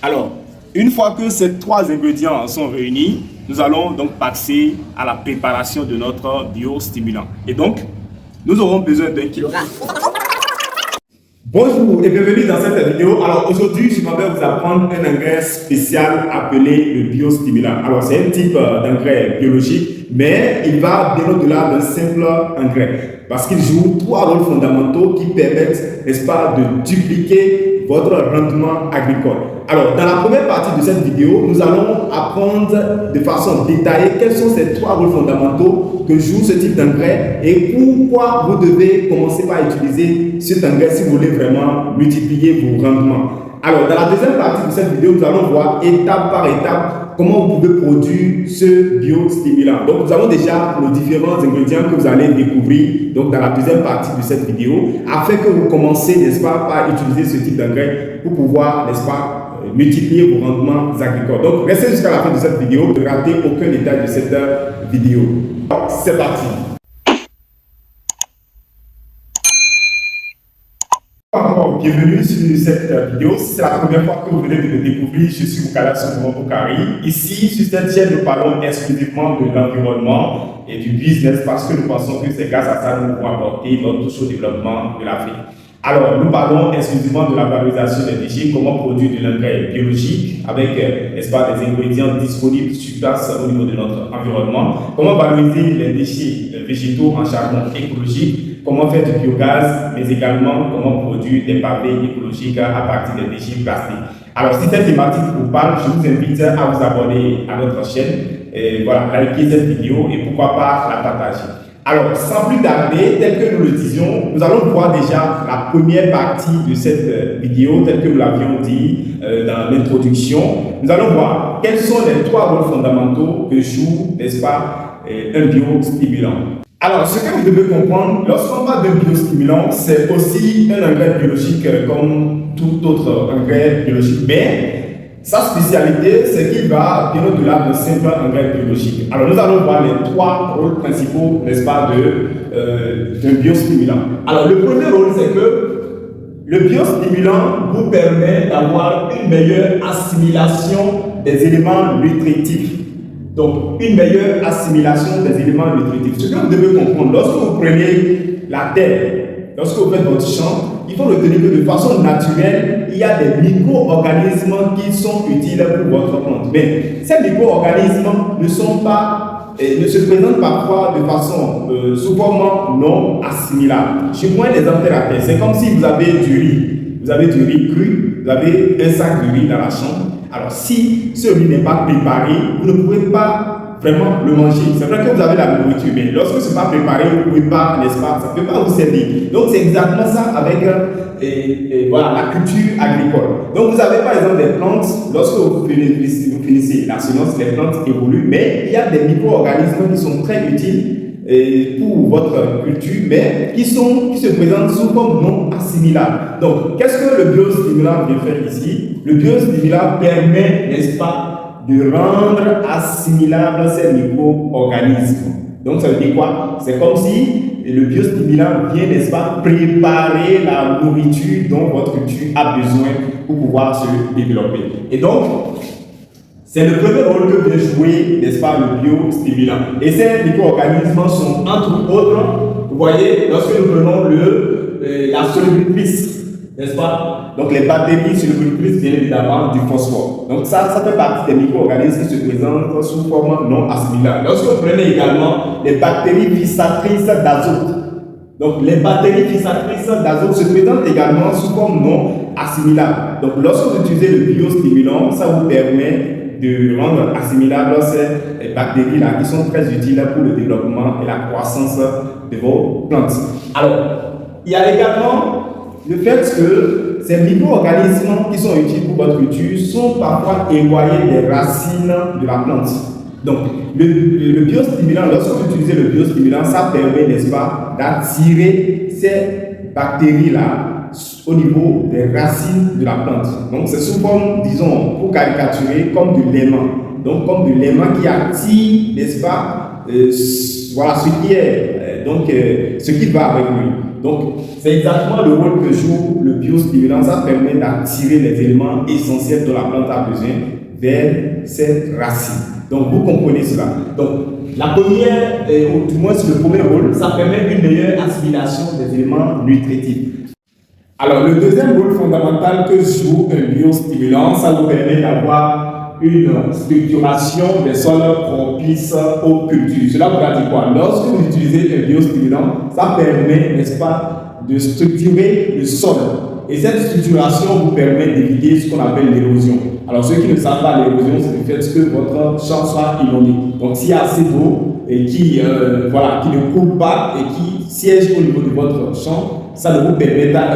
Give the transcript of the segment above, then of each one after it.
Alors, une fois que ces trois ingrédients sont réunis, nous allons donc passer à la préparation de notre biostimulant. Et donc, nous aurons besoin d'un kilo. Bonjour et bienvenue dans cette vidéo. Alors aujourd'hui, je vais vous apprendre un engrais spécial appelé le biostimulant. Alors c'est un type d'engrais biologique, mais il va bien au-delà d'un simple engrais parce qu'il joue trois rôles fondamentaux qui permettent, n'est-ce pas, de dupliquer votre rendement agricole. Alors, dans la première partie de cette vidéo, nous allons apprendre de façon détaillée quels sont ces trois rôles fondamentaux que joue ce type d'engrais et pourquoi vous devez commencer par utiliser cet engrais si vous voulez vraiment multiplier vos rendements. Alors, dans la deuxième partie de cette vidéo, nous allons voir étape par étape comment vous pouvez produire ce biostimulant. Donc, nous avons déjà nos différents ingrédients que vous allez découvrir donc, dans la deuxième partie de cette vidéo afin que vous commencez, n'est-ce pas, par utiliser ce type d'engrais pour pouvoir, n'est-ce pas, multiplier vos rendements agricoles. Donc, restez jusqu'à la fin de cette vidéo, ne ratez aucun détail de cette vidéo. C'est parti. Bienvenue sur cette vidéo. Si c'est la première fois que vous venez de me découvrir, je suis Bukala Bokari. Ici, sur cette chaîne, nous parlons exclusivement de l'environnement et du business parce que nous pensons que c'est grâce à ça que nous pouvons apporter notre touche au développement de l'Afrique. Alors, nous parlons exclusivement de la valorisation des déchets, comment produire de l'engrais biologique avec, n'est-ce pas, des ingrédients disponibles sur place au niveau de notre environnement, comment valoriser les déchets végétaux en charbon écologique, comment faire du biogaz, mais également comment produire des pavés écologiques à partir des déchets plastiques. Alors, si cette thématique vous parle, je vous invite à vous abonner à notre chaîne, et voilà, liker cette vidéo et pourquoi pas la partager. Alors, sans plus tarder, tel que nous le disions, nous allons voir déjà la première partie de cette vidéo, telle que nous l'avions dit dans l'introduction. Nous allons voir quels sont les trois rôles fondamentaux que joue, n'est-ce pas, un biostimulant. Alors, ce que vous devez comprendre, lorsqu'on parle d'un biostimulant, c'est aussi un engrais biologique comme tout autre engrais biologique. Mais sa spécialité, c'est qu'il va bien au-delà d'un simple engrais biologique. Alors, nous allons voir les trois rôles principaux, n'est-ce pas, d'un biostimulant. Alors, le premier rôle, c'est que le biostimulant vous permet d'avoir une meilleure assimilation des éléments nutritifs. Donc, une meilleure assimilation des éléments nutritifs. Ce que vous devez comprendre, lorsque vous prenez la terre, lorsque vous faites votre champ, il faut retenir que de façon naturelle, il y a des micro-organismes qui sont utiles pour votre plante. Mais ces micro-organismes ne se présentent parfois de façon sous forme non assimilable. Je prends l'exemple de la terre. C'est comme si vous avez du riz. Vous avez du riz cru, vous avez un sac de riz dans la chambre. Alors, si ce riz n'est pas préparé, vous ne pouvez pas vraiment le manger. C'est vrai que vous avez la nourriture, mais lorsque ce n'est pas préparé, vous ne pouvez pas, n'est-ce pas, ça ne peut pas vous servir. Donc, c'est exactement ça avec voilà, la culture agricole. Donc, vous avez par exemple des plantes, lorsque vous finissez la semence, les plantes évoluent, mais il y a des micro-organismes qui sont très utiles pour votre culture, mais qui se présentent sous forme non assimilable. Donc, qu'est-ce que le biostimulant vient faire ici? Le biostimulant permet, n'est-ce pas, de rendre assimilables ces micro-organismes. Donc, ça veut dire quoi? C'est comme si le biostimulant vient, n'est-ce pas, préparer la nourriture dont votre culture a besoin pour pouvoir se développer. Et donc, c'est le premier rôle que vient jouer, n'est-ce pas, le biostimulant. Et ces micro-organismes sont, entre autres, vous voyez, lorsque nous prenons la solubilitrice, n'est-ce pas? Donc les bactéries solubilitrices, bien évidemment, du phosphore. Donc ça fait partie des micro-organismes qui se présentent sous forme non assimilable. Lorsque vous prenez également les bactéries fixatrices d'azote, donc les bactéries fixatrices d'azote se présentent également sous forme non assimilable. Donc lorsque vous utilisez le biostimulant, ça vous permet de rendre assimilables ces bactéries-là qui sont très utiles pour le développement et la croissance de vos plantes. Alors, il y a également le fait que ces micro-organismes qui sont utiles pour votre culture sont parfois éloignés des racines de la plante. Donc, le biostimulant, lorsque vous utilisez le biostimulant, ça permet, n'est-ce pas, d'attirer ces bactéries-là au niveau des racines de la plante. Donc, c'est sous forme, disons, pour caricaturer, comme du l'aimant. Donc, comme du l'aimant qui attire, n'est-ce pas, voilà, ce qui est, ce qui va avec lui. Donc, c'est exactement le rôle que joue le biostimulant. Ça permet d'attirer les éléments essentiels dont la plante a besoin vers ses racines. Donc, vous comprenez cela. Donc, la première, ou du moins le premier rôle, ça permet une meilleure assimilation des éléments nutritifs. Alors, le deuxième rôle fondamental que joue un biostimulant, ça vous permet d'avoir une structuration des sols propices aux cultures. Cela vous dit quoi? Lorsque vous utilisez un biostimulant, ça permet, n'est-ce pas, de structurer le sol. Et cette structuration vous permet d'éviter ce qu'on appelle l'érosion. Alors, ceux qui ne savent pas l'érosion, c'est le fait que votre champ soit inondé. Donc, s'il y a assez d'eau et qui ne coule pas et qui siège au niveau de votre champ, ça ne vous permet pas,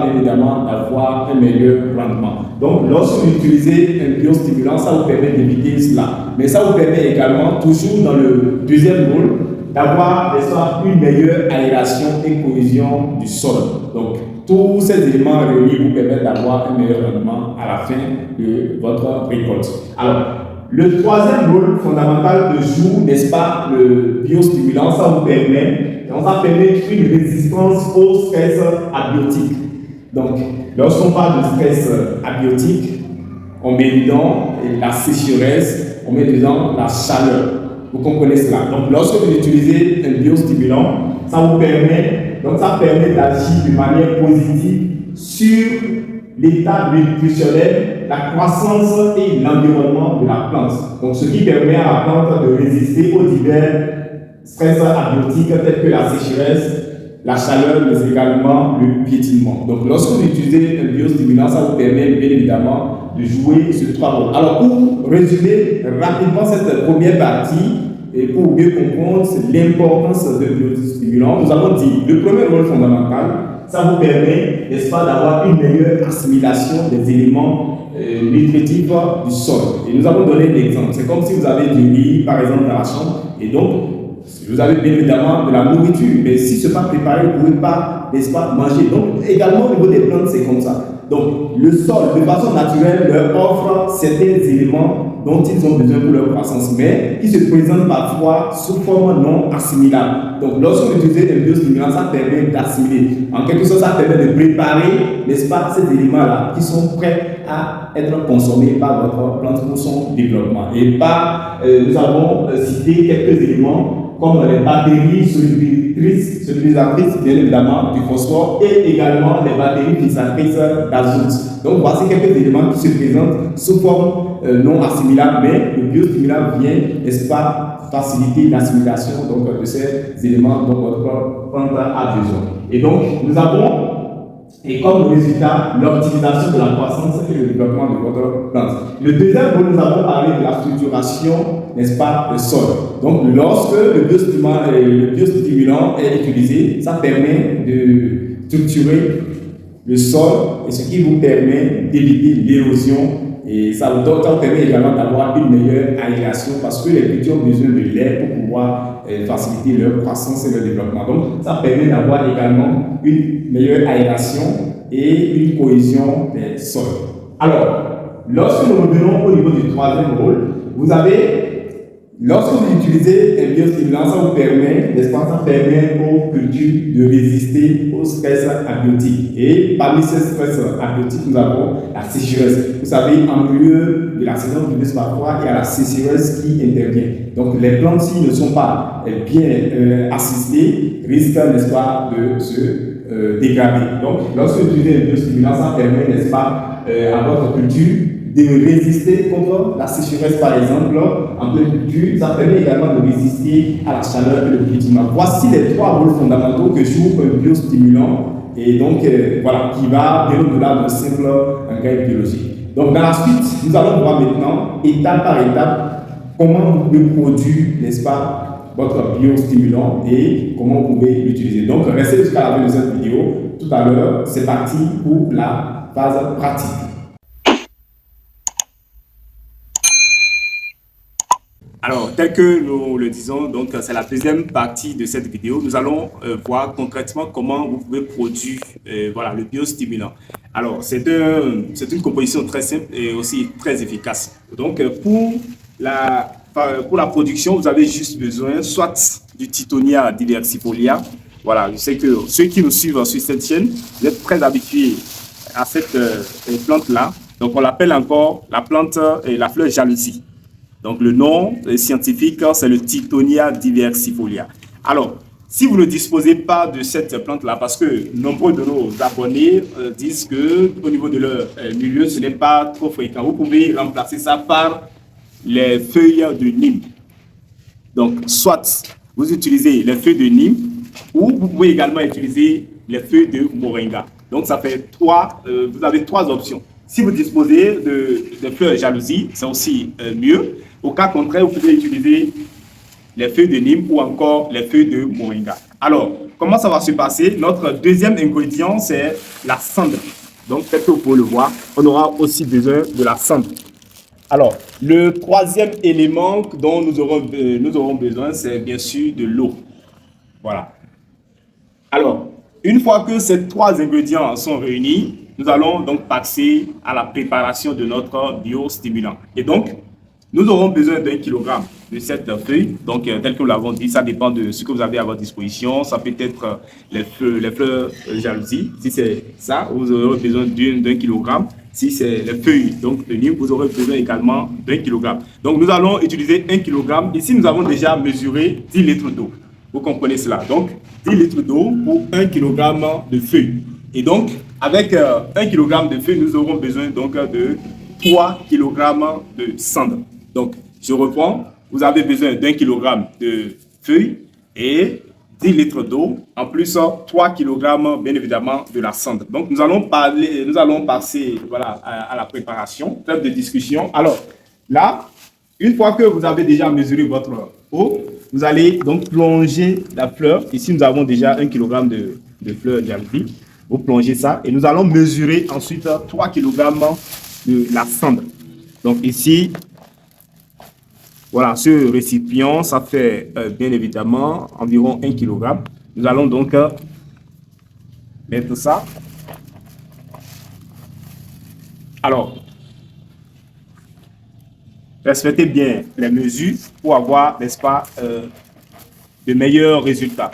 bien évidemment, d'avoir un meilleur rendement. Donc, lorsque vous utilisez un biostimulant, ça vous permet d'éviter cela. Mais ça vous permet également, toujours dans le deuxième rôle, d'avoir une meilleure aération et cohésion du sol. Donc, tous ces éléments réunis vous permettent d'avoir un meilleur rendement à la fin de votre récolte. Alors, le troisième rôle fondamental que joue, n'est-ce pas, le biostimulant, ça permet une résistance au stress abiotique. Donc, lorsqu'on parle de stress abiotique, on met dedans la sécheresse, on met dedans la chaleur. Vous comprenez cela. Donc, lorsque vous utilisez un biostimulant, ça permet d'agir de manière positive sur l'état nutritionnel, la croissance et l'environnement de la plante. Donc, ce qui permet à la plante de résister aux divers stress abiotiques tels que la sécheresse, la chaleur, mais également le piétinement. Donc, lorsque vous utilisez un biostimulant, ça vous permet bien évidemment de jouer sur trois rôles. Alors, pour résumer rapidement cette première partie, et pour mieux comprendre l'importance de biostimulant, nous avons dit le premier rôle fondamental, ça vous permet, n'est-ce pas, d'avoir une meilleure assimilation des éléments nutritifs du sol. Et nous avons donné l'exemple. C'est comme si vous avez du riz, par exemple, dans la chambre, et donc, vous avez bien évidemment de la nourriture, mais si ce n'est pas préparé, vous ne pouvez pas, n'est-ce pas, manger. Donc, également au niveau des plantes, c'est comme ça. Donc, le sol, de façon naturelle, leur offre certains éléments dont ils ont besoin pour leur croissance, mais qui se présentent parfois sous forme non assimilable. Donc, lorsque vous utilisez un biostimulant, ça permet d'assimiler. En quelque sorte, ça permet de préparer, n'est-ce pas, ces éléments-là qui sont prêts à être consommés par votre plante pour son développement. Et nous avons cité quelques éléments comme les batteries solidarisatrices, bien évidemment, du phosphore, et également les batteries fixatrices d'azote. Donc, voici quelques éléments qui se présentent sous forme non assimilable, mais le biostimulant vient, n'est-ce pas, faciliter l'assimilation de ces éléments dont votre plante a besoin. Et donc, nous avons, et comme résultat, l'optimisation de la croissance et le développement de votre plante. Le deuxième rôle, nous avons parlé de la structuration, n'est-ce pas, du sol. Donc, lorsque le biostimulant est utilisé, ça permet de structurer le sol, et ce qui vous permet d'éviter l'érosion. Et ça vous permet également d'avoir une meilleure aération parce que les cultures ont besoin de l'air pour pouvoir faciliter leur croissance et leur développement. Donc, ça permet d'avoir également une meilleure aération et une cohésion des sols. Alors, lorsque nous revenons au niveau du troisième rôle, lorsque vous utilisez un biostimulant, ça vous permet, n'est-ce pas, ça permet aux cultures de résister au stress abiotique. Et parmi ces stress abiotiques, nous avons la sécheresse. Vous savez, en milieu de la saison pluvieuse parfois, il y a la sécheresse qui intervient. Donc, les plantes, s'ils ne sont pas bien assistées, risquent, n'est-ce pas, de se dégrader. Donc, lorsque vous utilisez un biostimulant, ça permet, n'est-ce pas, à votre culture de résister contre la sécheresse, par exemple, en pleine culture. Ça permet également de résister à la chaleur et le piétinement. Voici les trois rôles fondamentaux que joue un biostimulant et donc, qui va bien au-delà d'un simple engrais biologique. Donc, dans la suite, nous allons voir maintenant, étape par étape, comment vous pouvez produire, n'est-ce pas, votre biostimulant et comment vous pouvez l'utiliser. Donc, restez jusqu'à la fin de cette vidéo. Tout à l'heure, c'est parti pour la phase pratique. Alors, tel que nous le disons, donc c'est la deuxième partie de cette vidéo. Nous allons voir concrètement comment vous pouvez produire le biostimulant. Alors, c'est une composition très simple et aussi très efficace. Donc, pour la production, vous avez juste besoin soit du Tithonia diversifolia Voilà, je sais que ceux qui nous suivent sur cette chaîne, vous êtes très habitués à cette plante-là. Donc, on l'appelle encore la plante et la fleur jalousie. Donc, le nom scientifique, c'est le Tithonia diversifolia. Alors, si vous ne disposez pas de cette plante-là, parce que nombreux de nos abonnés disent qu'au niveau de leur milieu, ce n'est pas trop fréquent. Vous pouvez remplacer ça par les feuilles de Nîmes. Donc, soit vous utilisez les feuilles de Nîmes, ou vous pouvez également utiliser les feuilles de Moringa. Donc, ça fait vous avez trois options. Si vous disposez de fleurs jalousie, c'est aussi mieux. Au cas contraire, vous pouvez utiliser les feuilles de Nîmes ou encore les feuilles de Moringa. Alors, comment ça va se passer? Notre deuxième ingrédient, c'est la cendre. Donc, peut-être que vous pouvez le voir, on aura aussi besoin de la cendre. Alors, le troisième élément dont nous aurons besoin, c'est bien sûr de l'eau. Voilà. Alors, une fois que ces trois ingrédients sont réunis, nous allons donc passer à la préparation de notre biostimulant. Et donc, nous aurons besoin d'1 kilogramme de cette feuille. Donc, tel que nous l'avons dit, ça dépend de ce que vous avez à votre disposition. Ça peut être les fleurs jalousie. Si c'est ça, vous aurez besoin d'1 kilogramme. Si c'est les feuilles donc, de Nîmes, vous aurez besoin également d'1 kilogramme. Donc, nous allons utiliser 1 kilogramme. Ici, nous avons déjà mesuré 10 litres d'eau. Vous comprenez cela. Donc, 10 litres d'eau pour 1 kilogramme de feuilles. Et donc, avec 1 kilogramme de feuilles, nous aurons besoin donc de 3 kilogrammes de cendre. Donc, je reprends. Vous avez besoin d'1 kilogramme de feuilles et 10 litres d'eau. En plus, 3 kilogrammes, bien évidemment, de la cendre. Donc, nous allons passer voilà, à la préparation, trêve de discussion. Alors, là, une fois que vous avez déjà mesuré votre eau, vous allez donc plonger la fleur. Ici, nous avons déjà 1 kg de fleur jalousie. Vous plongez ça et nous allons mesurer ensuite 3 kg de la cendre. Donc ici, voilà, ce récipient, ça fait bien évidemment environ 1 kg. Nous allons donc mettre ça. Alors, respectez bien les mesures pour avoir, n'est-ce pas, de meilleurs résultats.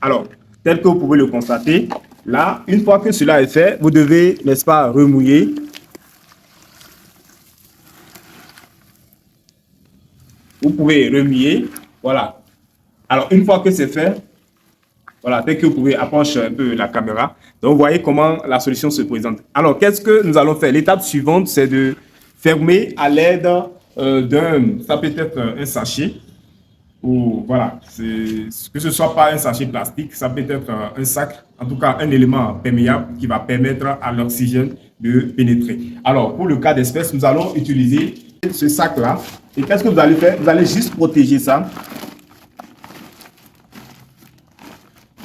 Alors, tel que vous pouvez le constater, là, une fois que cela est fait, vous devez, n'est-ce pas, remouiller. Vous pouvez remuer, voilà. Alors, une fois que c'est fait, voilà, dès que vous pouvez approcher un peu la caméra. Donc, vous voyez comment la solution se présente. Alors, qu'est-ce que nous allons faire? L'étape suivante, c'est de fermer à l'aide ça peut être un sachet, ou voilà, que ce soit pas un sachet plastique, ça peut être un sac, en tout cas un élément perméable qui va permettre à l'oxygène de pénétrer. Alors, pour le cas d'espèce, nous allons utiliser ce sac-là. Et qu'est-ce que vous allez faire? Vous allez juste protéger ça.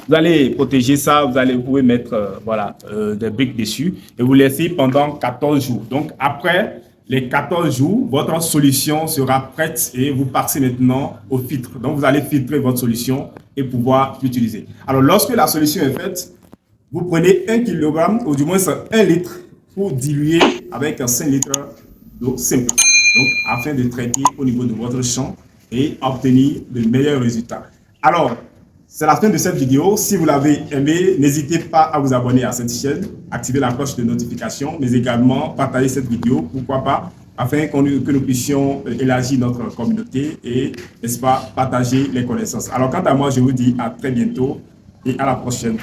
Vous allez protéger ça, vous pouvez mettre voilà, des briques dessus et vous laissez pendant 14 jours. Donc, après les 14 jours, votre solution sera prête et vous passez maintenant au filtre. Donc, vous allez filtrer votre solution et pouvoir l'utiliser. Alors, lorsque la solution est faite, vous prenez 1 kg ou du moins 1 litre pour diluer avec 5 litres d'eau simple. Donc, afin de traiter au niveau de votre champ et obtenir de meilleurs résultats. Alors, c'est la fin de cette vidéo. Si vous l'avez aimé, n'hésitez pas à vous abonner à cette chaîne, activer la cloche de notification, mais également partager cette vidéo, pourquoi pas, afin que nous puissions élargir notre communauté et, n'est-ce pas, partager les connaissances. Alors, quant à moi, je vous dis à très bientôt et à la prochaine.